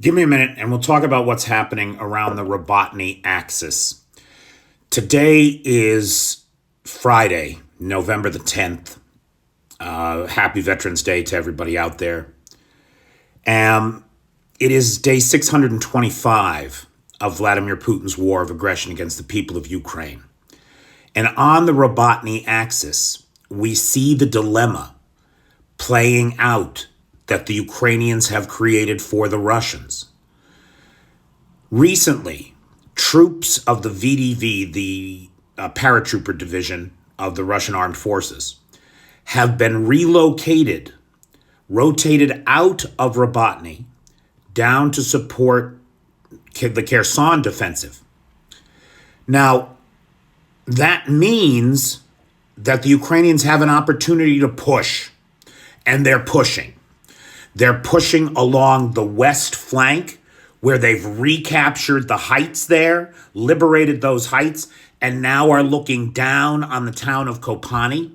Give me a minute and we'll talk about what's happening around the Robotyne axis. Today is Friday, November the 10th. Happy Veterans Day to everybody out there. It is day 625 of Vladimir Putin's war of aggression against the people of Ukraine. And on the Robotyne axis, we see the dilemma playing out that the Ukrainians have created for the Russians. Recently, troops of the VDV, the paratrooper division of the Russian armed forces, have been rotated out of Robotyne down to support the Kherson defensive. Now, that means that the Ukrainians have an opportunity to push, and they're pushing. They're pushing along the west flank where they've recaptured the heights there, liberated those heights, and now are looking down on the town of Kopani.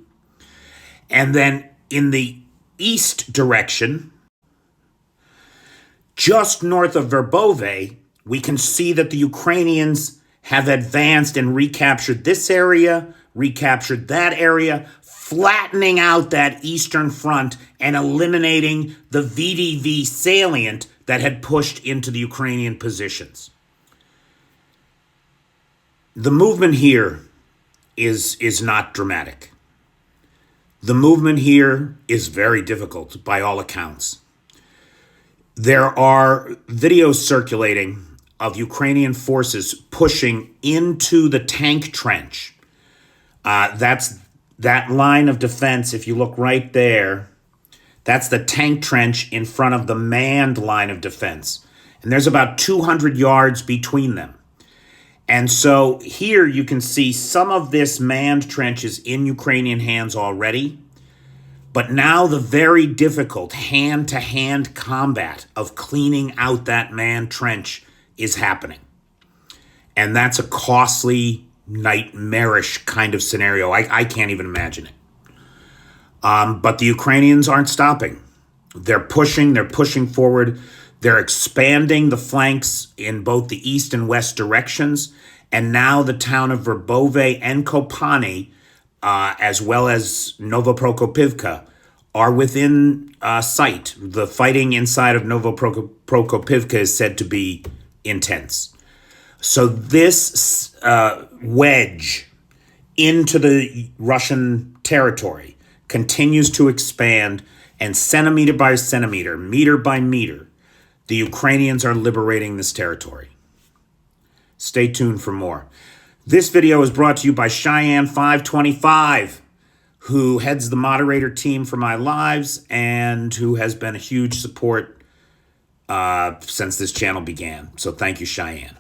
And then in the east direction, just north of Verbove, we can see that the Ukrainians have advanced and recaptured this area, recaptured that area, flattening out that eastern front and eliminating the VDV salient that had pushed into the Ukrainian positions. The movement here is not dramatic. The movement here is very difficult by all accounts. There are videos circulating of Ukrainian forces pushing into the tank trench. That's that line of defense. If you look right there, that's the tank trench in front of the manned line of defense. And there's about 200 yards between them. And so here you can see some of this manned trench is in Ukrainian hands already. But now the very difficult hand-to-hand combat of cleaning out that manned trench is happening. And that's a costly, nightmarish kind of scenario. I can't even imagine it. But the Ukrainians aren't stopping. They're pushing forward. They're expanding the flanks in both the east and west directions. And now the town of Verbove and Kopani, as well as Novoprokopivka, are within sight. The fighting inside of Novoprokopivka is said to be intense. So this wedge into the Russian territory continues to expand, and centimeter by centimeter, meter by meter, the Ukrainians are liberating this territory. Stay tuned for more. This video is brought to you by Cheyenne525, who heads the moderator team for my lives and who has been a huge support since this channel began. So thank you, Cheyenne.